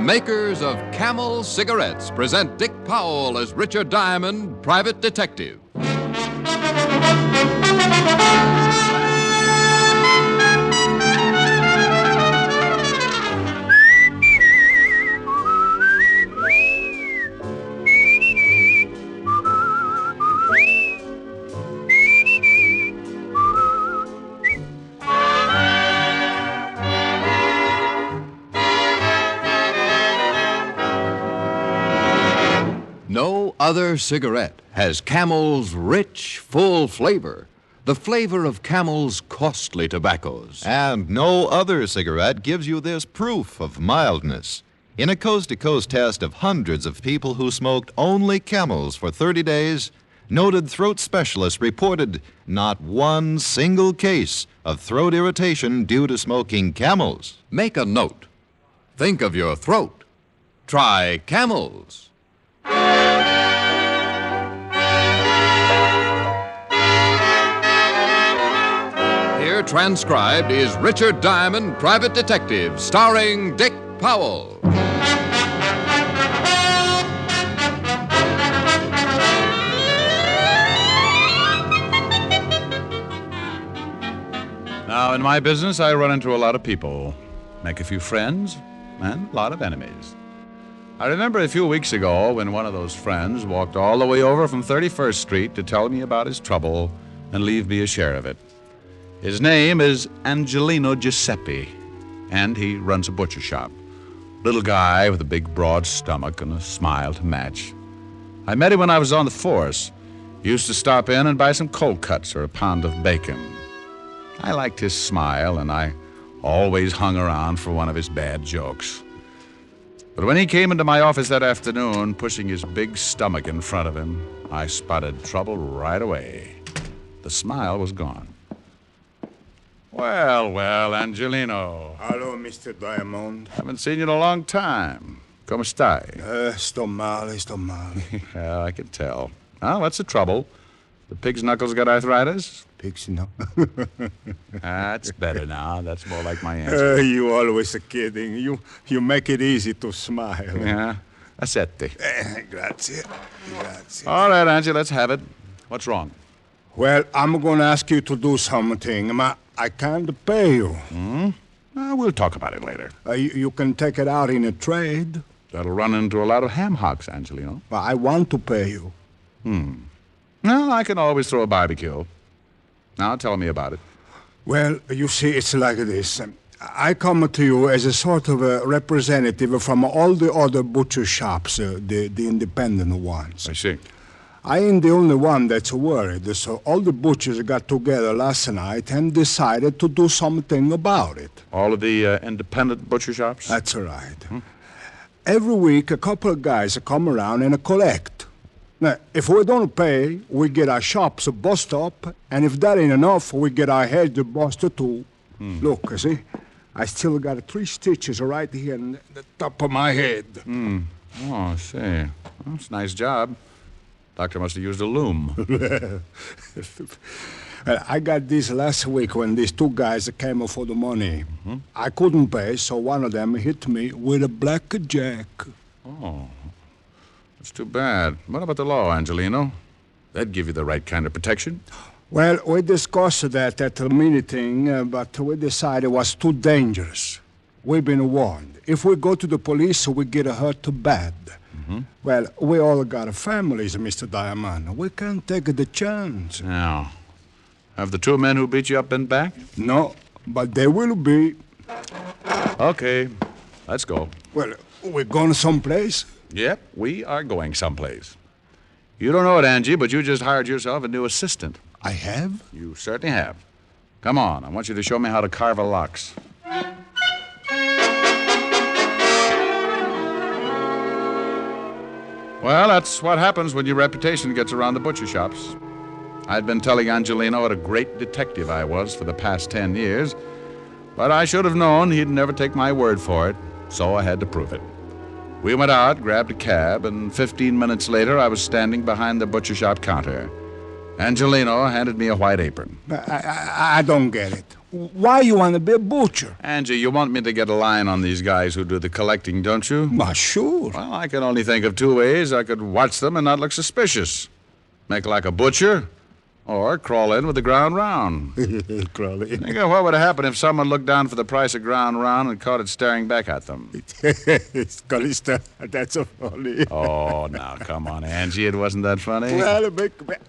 makers of Camel cigarettes present Dick Powell as Richard Diamond, private detective. No other cigarette has Camel's rich, full flavor, the flavor of Camel's costly tobaccos. And no other cigarette gives you this proof of mildness. In a coast-to-coast test of hundreds of people who smoked only Camels for 30 days, noted throat specialists reported not one single case of throat irritation due to smoking Camels. Make a note. Think of your throat. Try Camels. Here transcribed is Richard Diamond, Private Detective, starring Dick Powell. Now, in my business, I run into a lot of people, make a few friends, and a lot of enemies. I remember a few weeks ago when one of those friends walked all the way over from 31st Street to tell me about his trouble and leave me a share of it. His name is Angelino Giuseppe, and he runs a butcher shop. Little guy with a big, broad stomach and a smile to match. I met him when I was on the force. He used to stop in and buy some cold cuts or a pound of bacon. I liked his smile, and I always hung around for one of his bad jokes. But when he came into my office that afternoon, pushing his big stomach in front of him, I spotted trouble right away. The smile was gone. Well, Angelino. Hello, Mr. Diamond. Haven't seen you in a long time. Come stai? Sto male. Well, I can tell. Now, what's the trouble? The pig's knuckles got arthritis? Pig's no. That's better now. That's more like my answer. You always kidding. You make it easy to smile. Yeah? Accetti. Grazie. All right, Angie, let's have it. What's wrong? Well, I'm going to ask you to do something. I can't pay you. We'll talk about it later. You can take it out in a trade. That'll run into a lot of ham hocks, Angelino. Well, I want to pay you. Well, I can always throw a barbecue. Now, tell me about it. Well, you see, it's like this. I come to you as a sort of a representative from all the other butcher shops, the independent ones. I see. I ain't the only one that's worried, so all the butchers got together last night and decided to do something about it. All of the independent butcher shops? That's right. Every week, a couple of guys come around and collect. Now, if we don't pay, we get our shops bust up, and if that ain't enough, we get our heads busted too. Look, see? I still got 3 stitches right here in the top of my head. Oh, I see. Well, it's a nice job. Doctor must have used a loom. Well, I got this last week when these 2 guys came for the money. I couldn't pay, so one of them hit me with a blackjack. Oh, that's too bad. What about the law, Angelino? That'd give you the right kind of protection. Well, we discussed that at the meeting, but we decided it was too dangerous. We've been warned. If we go to the police, we get hurt bad. Well, we all got families, Mr. Diamond. We can't take the chance. Now, have the 2 men who beat you up been back? No, but they will be. Okay, let's go. Well, we're going someplace? Yep, we are going someplace. You don't know it, Angie, but you just hired yourself a new assistant. I have? You certainly have. Come on, I want you to show me how to carve a lox. Well, that's what happens when your reputation gets around the butcher shops. I'd been telling Angelino what a great detective I was for the past 10 years, but I should have known he'd never take my word for it, so I had to prove it. We went out, grabbed a cab, and 15 minutes later I was standing behind the butcher shop counter. Angelino handed me a white apron. I don't get it. Why you want to be a butcher? Angie, you want me to get a line on these guys who do the collecting, don't you? Well, sure. Well, I can only think of two ways I could watch them and not look suspicious. Make like a butcher, or crawl in with the ground round. Crawl in. Think of what would happen if someone looked down for the price of ground round and caught it staring back at them. That's so funny. Oh, now, come on, Angie. It wasn't that funny. Well,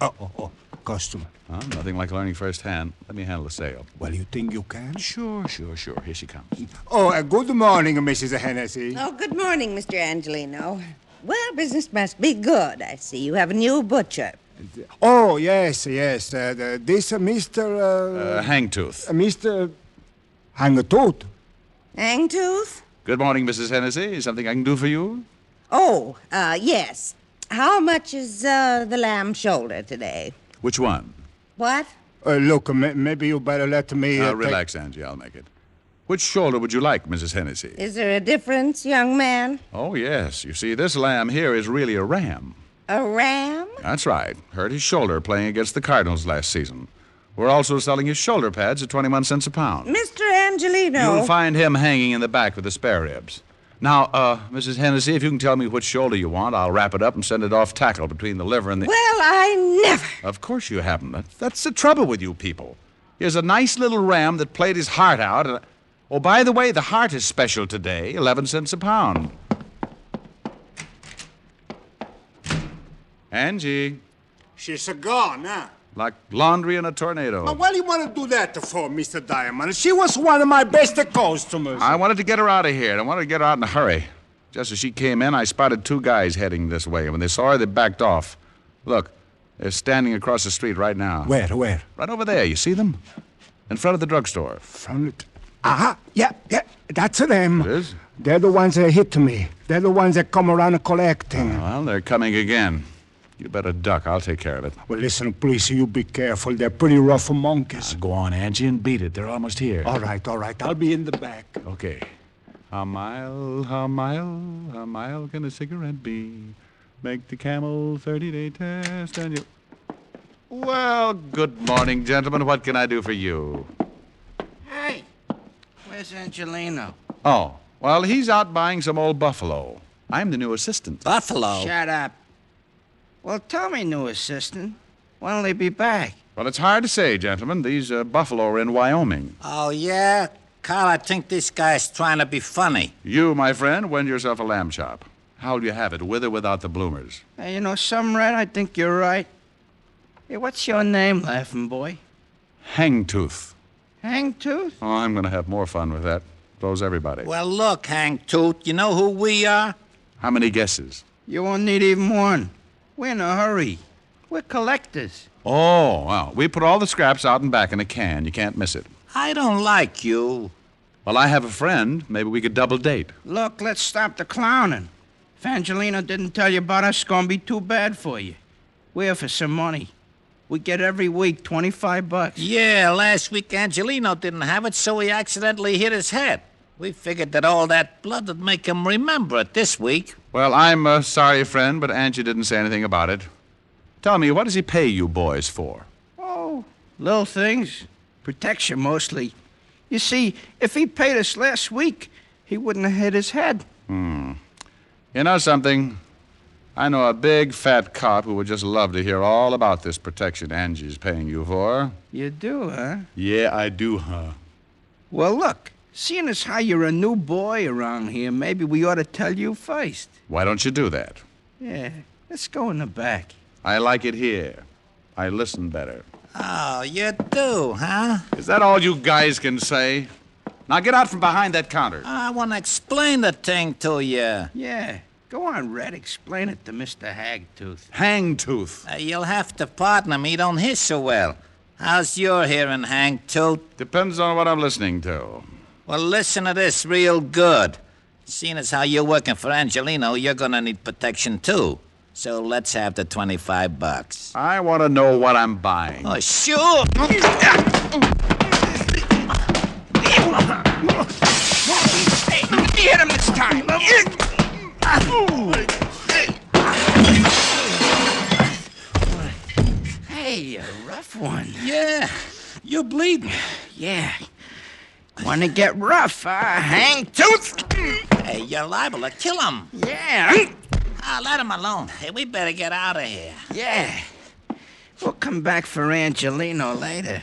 oh, customer. Huh? Nothing like learning firsthand. Let me handle the sale. Well, you think you can? Sure. Here she comes. Oh, good morning, Mrs. Hennessy. Oh, good morning, Mr. Angelino. Well, business must be good. I see you have a new butcher. Oh, yes. This Mr. Hangtooth. Mr. Hangtooth. Hangtooth? Good morning, Mrs. Hennessy. Something I can do for you? Oh, yes. How much is the lamb shoulder today? Which one? What? Look, maybe you better let me... Relax, Angie. I'll make it. Which shoulder would you like, Mrs. Hennessy? Is there a difference, young man? Oh, yes. You see, this lamb here is really a ram. A ram? That's right. Hurt his shoulder playing against the Cardinals last season. We're also selling his shoulder pads at 21 cents a pound. Mr. Angelino. You'll find him hanging in the back with the spare ribs. Now, Mrs. Hennessy, if you can tell me which shoulder you want, I'll wrap it up and send it off tackle between the liver and the... Well, I never. Of course you haven't. That's the trouble with you people. Here's a nice little ram that played his heart out. And... Oh, by the way, the heart is special today, 11 cents a pound. Angie. She's gone, huh? Like laundry in a tornado. But what do you want to do that for, Mr. Diamond? She was one of my best customers. I wanted to get her out of here, and I wanted to get her out in a hurry. Just as she came in, I spotted two guys heading this way, and when they saw her, they backed off. Look, they're standing across the street right now. Where? Right over there. You see them? In front of the drugstore. Yeah, that's them. It is? They're the ones that hit me. They're the ones that come around collecting. Well, they're coming again. You better duck. I'll take care of it. Well, listen, please, you be careful. They're pretty rough monkeys. Go on, Angie, and beat it. They're almost here. All right. I'll be in the back. Okay. How mile can a cigarette be? Make the camel 30-day test and you... Well, good morning, gentlemen. What can I do for you? Hey, where's Angelino? Oh, well, he's out buying some old buffalo. I'm the new assistant. Buffalo? Shut up. Well, tell me, new assistant, when'll he be back? Well, it's hard to say, gentlemen. These buffalo are in Wyoming. Oh, yeah? Carl, I think this guy's trying to be funny. You, my friend, win yourself a lamb chop. How'll you have it, with or without the bloomers? Hey, you know, some Red, I think you're right. Hey, what's your name, laughing boy? Hangtooth. Hangtooth? Oh, I'm going to have more fun with that. So's everybody. Well, look, Hangtooth, you know who we are? How many guesses? You won't need even one. We're in a hurry. We're collectors. Oh, well, we put all the scraps out and back in a can. You can't miss it. I don't like you. Well, I have a friend. Maybe we could double date. Look, let's stop the clowning. If Angelino didn't tell you about us, it's gonna be too bad for you. We're here for some money. We get every week $25. Yeah, last week Angelino didn't have it, so he accidentally hit his head. We figured that all that blood would make him remember it this week. Well, I'm sorry, friend, but Angie didn't say anything about it. Tell me, what does he pay you boys for? Oh, little things. Protection, mostly. You see, if he paid us last week, he wouldn't have hit his head. You know something? I know a big, fat cop who would just love to hear all about this protection Angie's paying you for. You do, huh? Yeah, I do, huh? Well, look, seeing as how you're a new boy around here, maybe we ought to tell you first. Why don't you do that? Yeah, let's go in the back. I like it here. I listen better. Oh, you do, huh? Is that all you guys can say? Now get out from behind that counter. I want to explain the thing to you. Yeah, go on, Red. Explain it to Mr. Hagtooth. Hangtooth. You'll have to partner me, don't hear so well. How's your hearing, Hangtooth? Depends on what I'm listening to. Well, listen to this real good. Seeing as how you're working for Angelino, you're gonna need protection, too. So let's have the $25. I want to know what I'm buying. Oh, sure. Hit him this time. Hey, a rough one. Yeah, you're bleeding. Yeah. Want to get rough, hang tooth? Hey, you're liable to kill him. Yeah. Let him alone. Hey, we better get out of here. Yeah. We'll come back for Angelino later.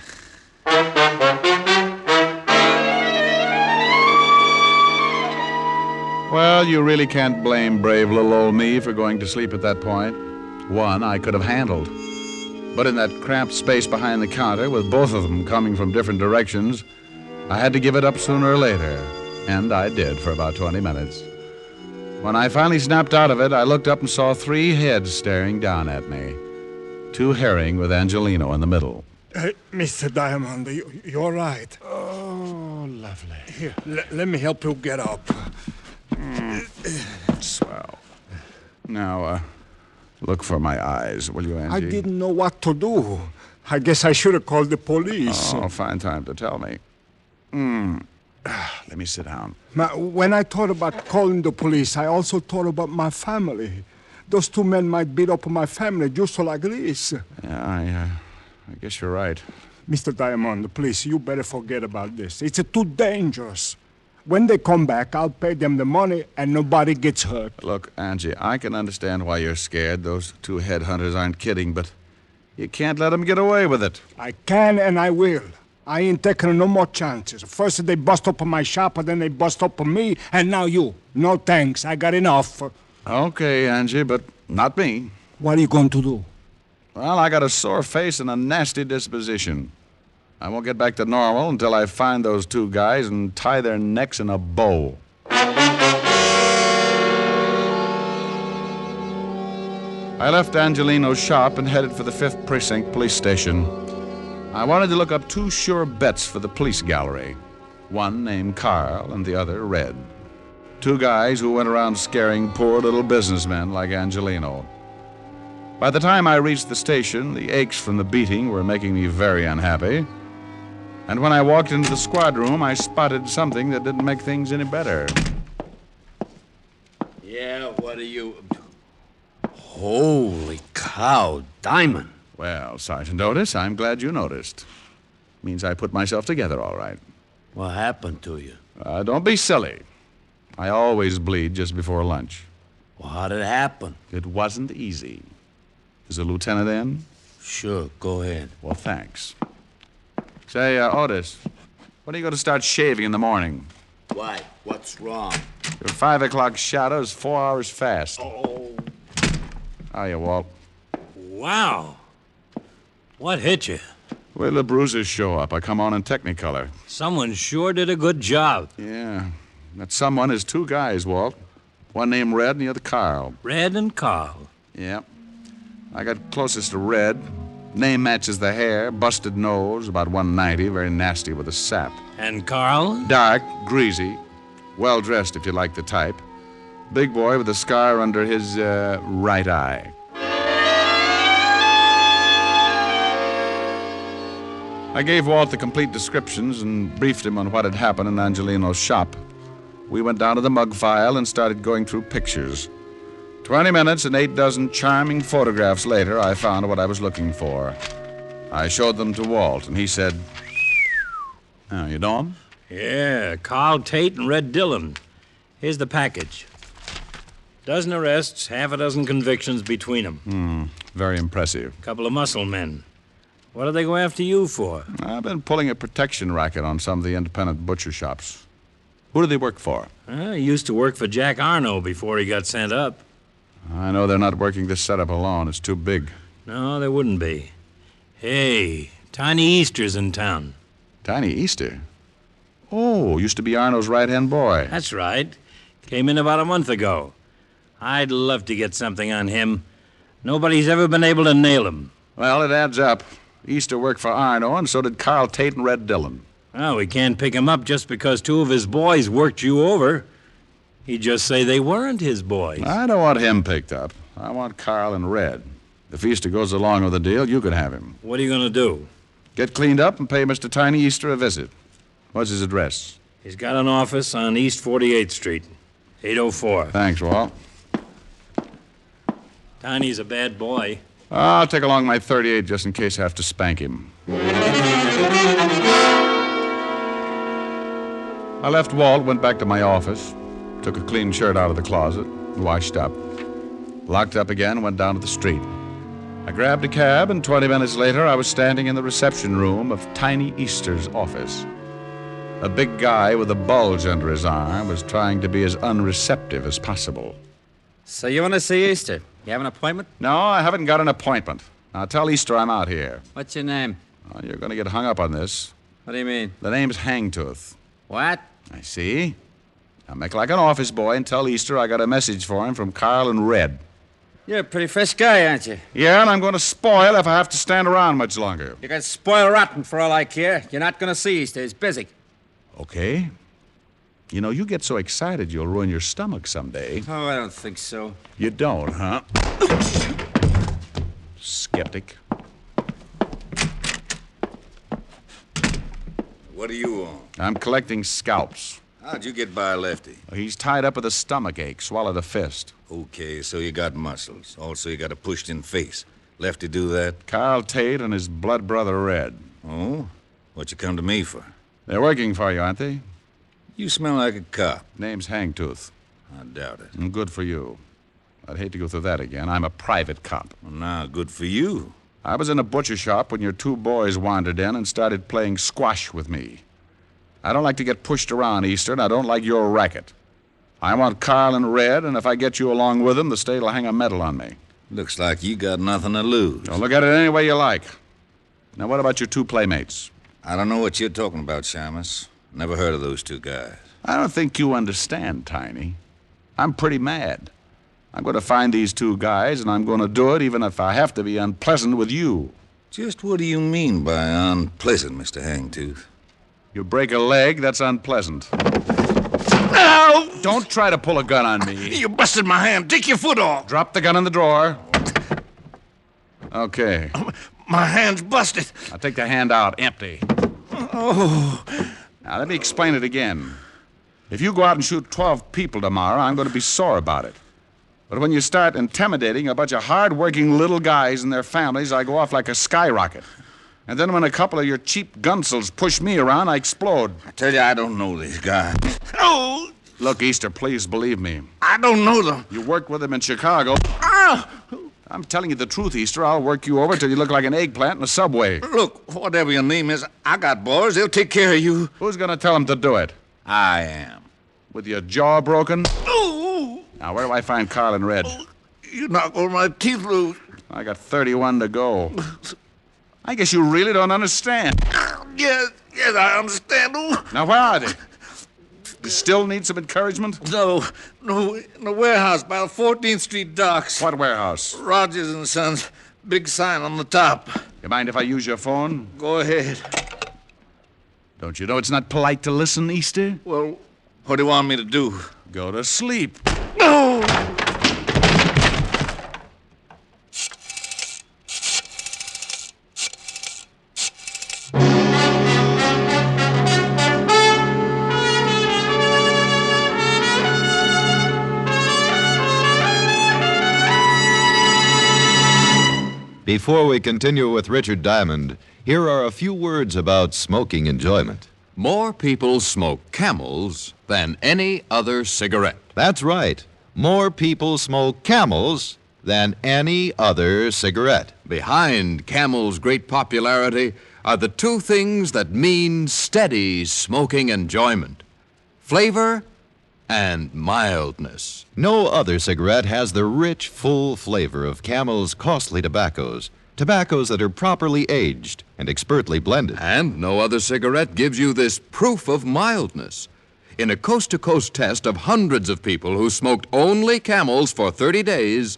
Well, you really can't blame brave little old me for going to sleep at that point. One I could have handled. But in that cramped space behind the counter, with both of them coming from different directions, I had to give it up sooner or later. And I did for about 20 minutes. When I finally snapped out of it, I looked up and saw 3 heads staring down at me. 2 herring with Angelino in the middle. Mr. Diamond, you're right. Oh, lovely. Here, let me help you get up. Swell. Now, look for my eyes, will you, Angie? I didn't know what to do. I guess I should have called the police. Oh, fine time to tell me. Let me sit down. When I thought about calling the police, I also thought about my family. Those 2 men might beat up my family just like this. Yeah, I guess you're right. Mr. Diamond, please, you better forget about this. It's too dangerous. When they come back, I'll pay them the money and nobody gets hurt. Look, Angie, I can understand why you're scared. Those 2 headhunters aren't kidding, but you can't let them get away with it. I can and I will. I ain't taking no more chances. First they bust up my shop, and then they bust up me, and now you. No thanks, I got enough. Okay, Angie, but not me. What are you going to do? Well, I got a sore face and a nasty disposition. I won't get back to normal until I find those 2 guys and tie their necks in a bow. I left Angelino's shop and headed for the 5th Precinct Police Station. I wanted to look up 2 sure bets for the police gallery. One named Carl and the other Red. 2 guys who went around scaring poor little businessmen like Angelino. By the time I reached the station, the aches from the beating were making me very unhappy. And when I walked into the squad room, I spotted something that didn't make things any better. Yeah, what are you... Holy cow, Diamond. Well, Sergeant Otis, I'm glad you noticed. Means I put myself together all right. What happened to you? Don't be silly. I always bleed just before lunch. Well, how did it happen? It wasn't easy. Is the lieutenant in? Sure, go ahead. Well, thanks. Say, Otis, when are you going to start shaving in the morning? Why? What's wrong? Your 5 o'clock shadow is 4 hours fast. Oh. Hiya, Walt. Wow. What hit you? Wait till the bruises show up. I come on in Technicolor. Someone sure did a good job. Yeah. That someone is 2 guys, Walt. One named Red and the other Carl. Red and Carl. Yeah. I got closest to Red. Name matches the hair, busted nose, about 190, very nasty with a sap. And Carl? Dark, greasy, well-dressed if you like the type. Big boy with a scar under his right eye. I gave Walt the complete descriptions and briefed him on what had happened in Angelino's shop. We went down to the mug file and started going through pictures. 20 minutes and 8 dozen charming photographs later, I found what I was looking for. I showed them to Walt, and he said, "Oh, you know 'em?" Yeah, Carl Tate and Red Dillon. Here's the package. Dozen arrests, half a dozen convictions between them. Very impressive. Couple of muscle men. What do they go after you for? I've been pulling a protection racket on some of the independent butcher shops. Who do they work for? He used to work for Jack Arno before he got sent up. I know they're not working this setup alone. It's too big. No, there wouldn't be. Hey, Tiny Easter's in town. Tiny Easter? Oh, used to be Arno's right-hand boy. That's right. Came in about a month ago. I'd love to get something on him. Nobody's ever been able to nail him. Well, it adds up. Easter worked for Arno, and so did Carl Tate and Red Dillon. Well, we can't pick him up just because 2 of his boys worked you over. He'd just say they weren't his boys. I don't want him picked up. I want Carl and Red. If Easter goes along with the deal, you can have him. What are you going to do? Get cleaned up and pay Mr. Tiny Easter a visit. What's his address? He's got an office on East 48th Street, 804. Thanks, Walt. Tiny's a bad boy. I'll take along my .38 just in case I have to spank him. I left Walt, went back to my office, took a clean shirt out of the closet, washed up. Locked up again, went down to the street. I grabbed a cab, and 20 minutes later, I was standing in the reception room of Tiny Easter's office. A big guy with a bulge under his arm was trying to be as unreceptive as possible. So you want to see Easter? You have an appointment? No, I haven't got an appointment. Now, tell Easter I'm out here. What's your name? Oh, you're going to get hung up on this. What do you mean? The name's Hangtooth. What? I see. Now, make like an office boy and tell Easter I got a message for him from Carl and Red. You're a pretty fresh guy, aren't you? Yeah, and I'm going to spoil if I have to stand around much longer. You can spoil rotten for all I care. You're not going to see Easter. He's busy. Okay. You know, you get so excited you'll ruin your stomach someday. Oh, I don't think so. You don't, huh? Skeptic. What are you on? I'm collecting scalps. How'd you get by Lefty? He's tied up with a stomach ache. Swallowed a fist. Okay, so you got muscles. Also, you got a pushed-in face. Lefty do that? Carl Tate and his blood brother Red. Oh? What you come to me for? They're working for you, aren't they? You smell like a cop. Name's Hangtooth. I doubt it. And good for you. I'd hate to go through that again. I'm a private cop. Well, now, good for you. I was in a butcher shop when your two boys wandered in and started playing squash with me. I don't like to get pushed around, Easter, and I don't like your racket. I want Carl and Red, and if I get you along with them, the state will hang a medal on me. Looks like you got nothing to lose. Don't look at it any way you like. Now, what about your two playmates? I don't know what you're talking about, Shamus. Never heard of those two guys. I don't think you understand, Tiny. I'm pretty mad. I'm going to find these two guys, and I'm going to do it even if I have to be unpleasant with you. Just what do you mean by unpleasant, Mr. Hangtooth? You break a leg, that's unpleasant. Ow! Don't try to pull a gun on me. You busted my hand. Take your foot off. Drop the gun in the drawer. Okay. My hand's busted. Now take the hand out, empty. Oh. Now let me explain it again. If you go out and shoot 12 people tomorrow, I'm going to be sore about it. But when you start intimidating a bunch of hard-working little guys and their families, I go off like a skyrocket. And then when a couple of your cheap gunsels push me around, I explode. I tell you, I don't know these guys. Oh! Look, Easter, please believe me. I don't know them. You worked with them in Chicago. Ah! I'm telling you the truth, Easter. I'll work you over till you look like an eggplant in a subway. Look, whatever your name is, I got boys. They'll take care of you. Who's going to tell them to do it? I am. With your jaw broken? Oh! Now, where do I find Carl and Red? Oh, you knocked all my teeth loose. I got 31 to go. I guess you really don't understand. Yes, I understand. Oh. Now, where are they? You still need some encouragement? No, in the warehouse by the 14th Street docks. What warehouse? Rogers and Sons. Big sign on the top. You mind if I use your phone? Go ahead. Don't you know it's not polite to listen, Easter? Well, what do you want me to do? Go to sleep. No! Before we continue with Richard Diamond, here are a few words about smoking enjoyment. More people smoke Camels than any other cigarette. That's right. More people smoke Camels than any other cigarette. Behind Camel's great popularity are the two things that mean steady smoking enjoyment: flavor and mildness. No other cigarette has the rich, full flavor of Camel's costly tobaccos that are properly aged and expertly blended. And no other cigarette gives you this proof of mildness. In a coast-to-coast test of hundreds of people who smoked only Camels for 30 days,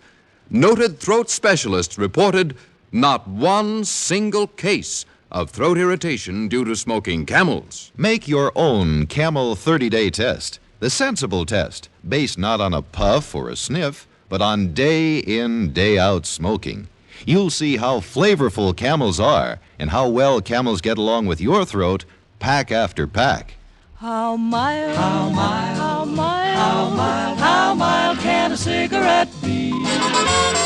noted throat specialists reported not one single case of throat irritation due to smoking Camels. Make your own Camel 30-day test. The sensible test, based not on a puff or a sniff, but on day-in, day-out smoking. You'll see how flavorful Camels are and how well Camels get along with your throat, pack after pack. How mild, how mild, how mild, How mild can a cigarette be?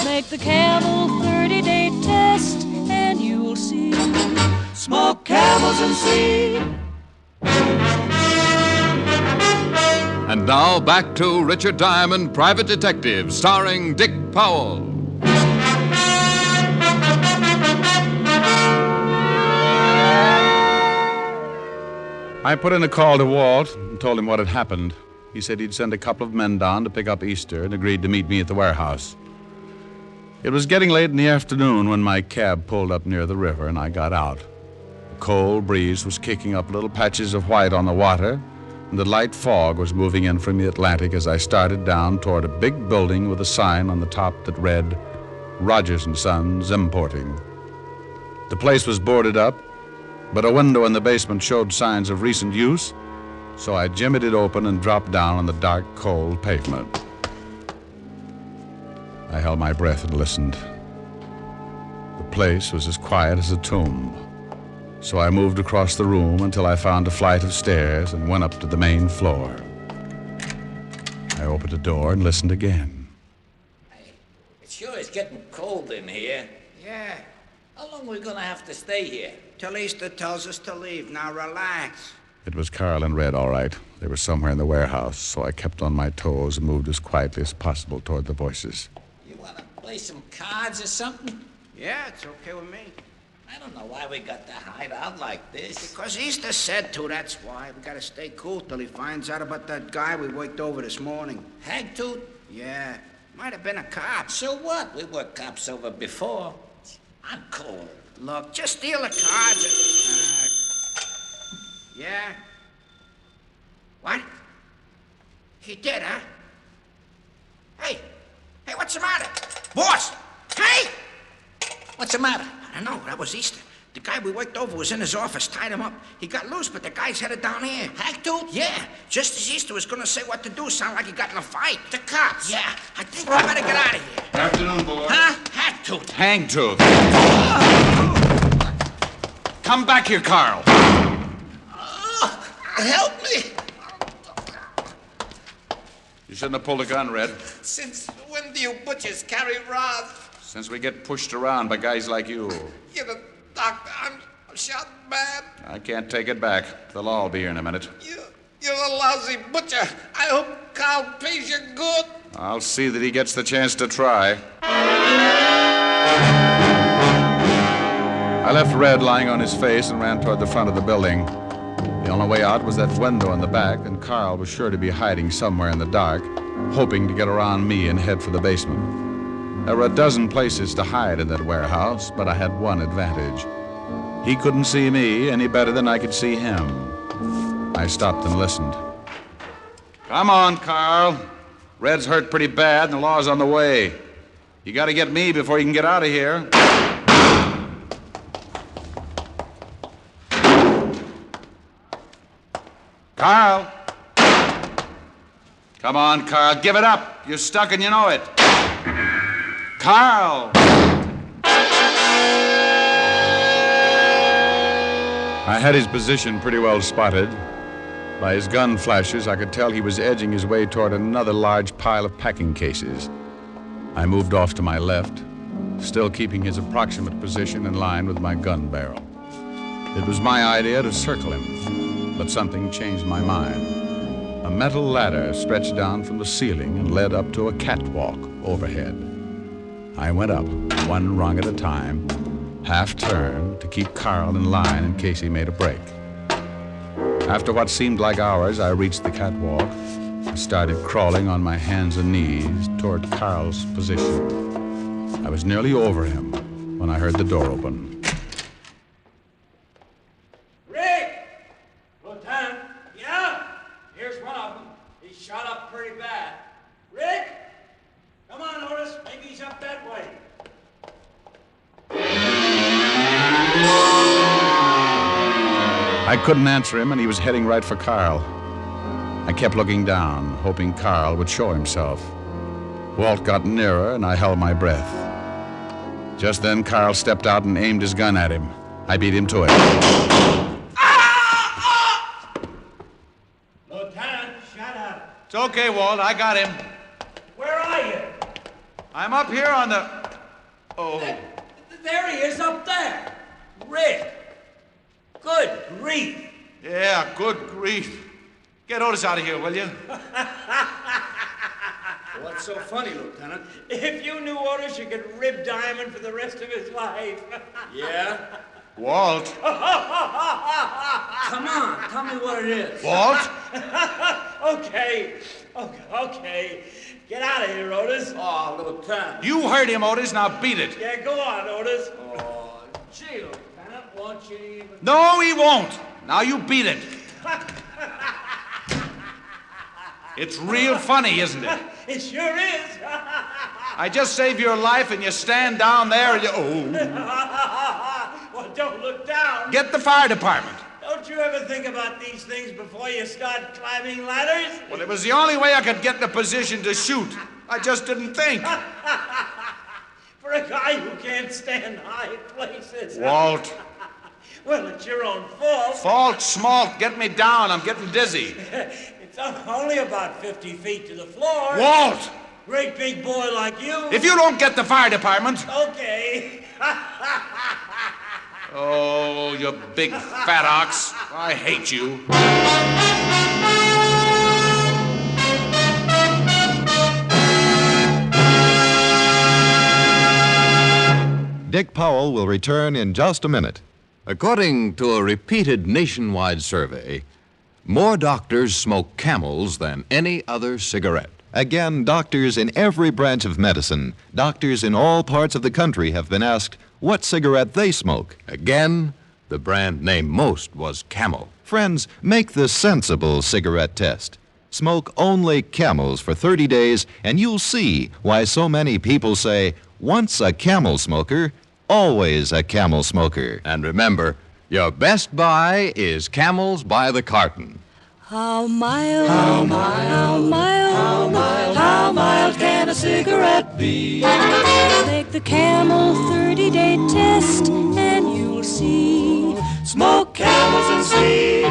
Make the Camel 30-day test and you will see. Smoke Camels and see. And now back to Richard Diamond, Private Detective, starring Dick Powell. I put in a call to Walt and told him what had happened. He said he'd send a couple of men down to pick up Easter and agreed to meet me at the warehouse. It was getting late in the afternoon when my cab pulled up near the river and I got out. The cold breeze was kicking up little patches of white on the water, and the light fog was moving in from the Atlantic as I started down toward a big building with a sign on the top that read, Rogers & Sons Importing. The place was boarded up, but a window in the basement showed signs of recent use, so I jimmied it open and dropped down on the dark, cold pavement. I held my breath and listened. The place was as quiet as a tomb, so I moved across the room until I found a flight of stairs and went up to the main floor. I opened the door and listened again. Hey, it sure is getting cold in here. Yeah, How long are we gonna have to stay here? till Easter tells us to leave. Now relax. It was Carl and Red, all right. They were somewhere in the warehouse, so I kept on my toes and moved as quietly as possible toward the voices. You wanna play some cards or something? Yeah, it's okay with me. I don't know why we got to hide out like this. Because Easter said to, that's why. We gotta stay cool till he finds out about that guy we worked over this morning. Hagtooth? Yeah, might have been a cop. So what? We were cops over before. I'm cold. Look, just steal the cards. Yeah? What? He did, huh? Hey, what's the matter? Boss! Hey! What's the matter? I don't know, that was Easter. The guy we worked over was in his office, tied him up. He got loose, but the guy's headed down here. Hagtooth? Yeah, just as Easter was gonna say what to do, sound like he got in a fight. The cops? Yeah, I think we better get out of here. Afternoon, boys. Huh? Hagtooth. Hangtooth. Come back here, Carl. Help me. You shouldn't have pulled a gun, Red. Since when do you butchers carry rods? Since we get pushed around by guys like you. You're the doctor. I'm shot bad. I can't take it back. They'll all be here in a minute. You're a lousy butcher. I hope Carl pays you good. I'll see that he gets the chance to try. I left Red lying on his face and ran toward the front of the building. The only way out was that window in the back, and Carl was sure to be hiding somewhere in the dark, hoping to get around me and head for the basement. There were a dozen places to hide in that warehouse, but I had one advantage. He couldn't see me any better than I could see him. I stopped and listened. Come on, Carl. Red's hurt pretty bad, and the law's on the way. You gotta get me before you can get out of here. Carl! Come on, Carl, give it up. You're stuck and you know it. Carl! I had his position pretty well spotted. By his gun flashes, I could tell he was edging his way toward another large pile of packing cases. I moved off to my left, still keeping his approximate position in line with my gun barrel. It was my idea to circle him, but something changed my mind. A metal ladder stretched down from the ceiling and led up to a catwalk overhead. I went up, one rung at a time, half-turned to keep Carl in line in case he made a break. After what seemed like hours, I reached the catwalk and started crawling on my hands and knees toward Carl's position. I was nearly over him when I heard the door open. Rick! Lieutenant? Yeah? Here's one of them. He's shot up pretty bad. Rick? Come on, Otis. Maybe he's up that way. I couldn't answer him, and he was heading right for Carl. I kept looking down, hoping Carl would show himself. Walt got nearer, and I held my breath. Just then, Carl stepped out and aimed his gun at him. I beat him to it. Lieutenant, shut up. It's okay, Walt. I got him. Where are you? I'm up here on the... Oh. There he is up there. Rick. Good grief. Yeah, good grief. Get Otis out of here, will you? What's so funny, Lieutenant? If you knew Otis, you could rib Diamond for the rest of his life. Yeah? Walt. Come on, tell me what it is. Walt? Okay. Get out of here, Otis. Oh, Lieutenant. You heard him, Otis. Now beat it. Yeah, go on, Otis. Oh, gee, Lieutenant, won't you even... No, he won't. Now you beat it. It's real funny, isn't it? It sure is. I just saved your life and you stand down there and you... Oh. Well, don't look down. Get the fire department. Don't you ever think about these things before you start climbing ladders? Well, it was the only way I could get in a position to shoot. I just didn't think. For a guy who can't stand high places. Walt. Well, it's your own fault. Fault, smalt, get me down. I'm getting dizzy. It's only about 50 feet to the floor. Walt! Great big boy like you. If you don't get the fire department... Okay. Oh, you big fat ox. I hate you. Dick Powell will return in just a minute. According to a repeated nationwide survey, more doctors smoke Camels than any other cigarette. Again, doctors in every branch of medicine, doctors in all parts of the country have been asked what cigarette they smoke. Again, the brand named most was Camel. Friends, make the sensible cigarette test. Smoke only Camels for 30 days, and you'll see why so many people say, once a Camel smoker, always a Camel smoker. And remember, your best buy is Camels by the carton. How mild, how mild, how mild, how mild, how mild can a cigarette be? Make the Camel 30-day test and you'll see. Smoke Camels and see.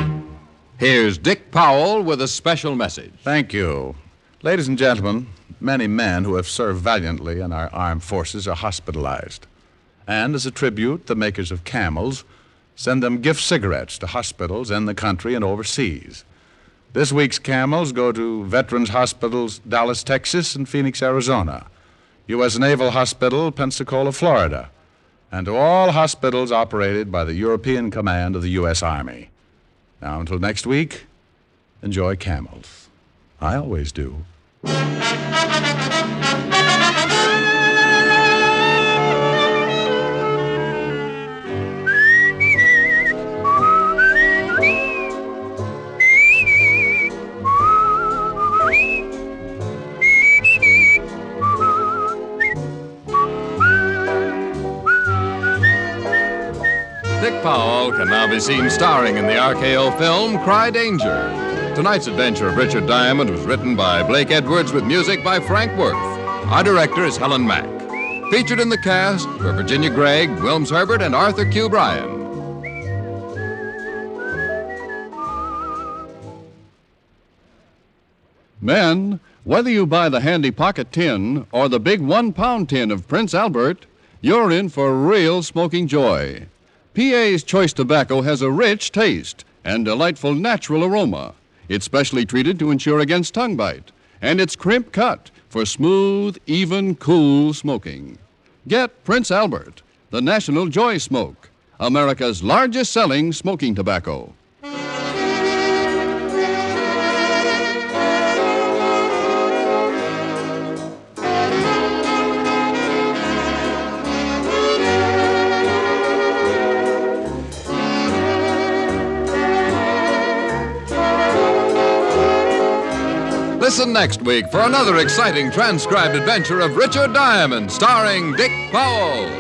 Here's Dick Powell with a special message. Thank you. Ladies and gentlemen, many men who have served valiantly in our armed forces are hospitalized. And as a tribute, the makers of Camels send them gift cigarettes to hospitals in the country and overseas. This week's Camels go to Veterans Hospitals, Dallas, Texas, and Phoenix, Arizona, U.S. Naval Hospital, Pensacola, Florida, and to all hospitals operated by the European Command of the U.S. Army. Now, until next week, enjoy Camels. I always do. Dick Powell can now be seen starring in the RKO film Cry Danger. Tonight's adventure of Richard Diamond was written by Blake Edwards with music by Frank Worth. Our director is Helen Mack. Featured in the cast were Virginia Gregg, Wilms Herbert, and Arthur Q. Bryan. Men, whether you buy the handy pocket tin or the big 1-pound tin of Prince Albert, you're in for real smoking joy. PA's Choice Tobacco has a rich taste and delightful natural aroma. It's specially treated to ensure against tongue bite, and it's crimp cut for smooth, even, cool smoking. Get Prince Albert, the National Joy Smoke, America's largest selling smoking tobacco. Listen next week for another exciting transcribed adventure of Richard Diamond, starring Dick Powell.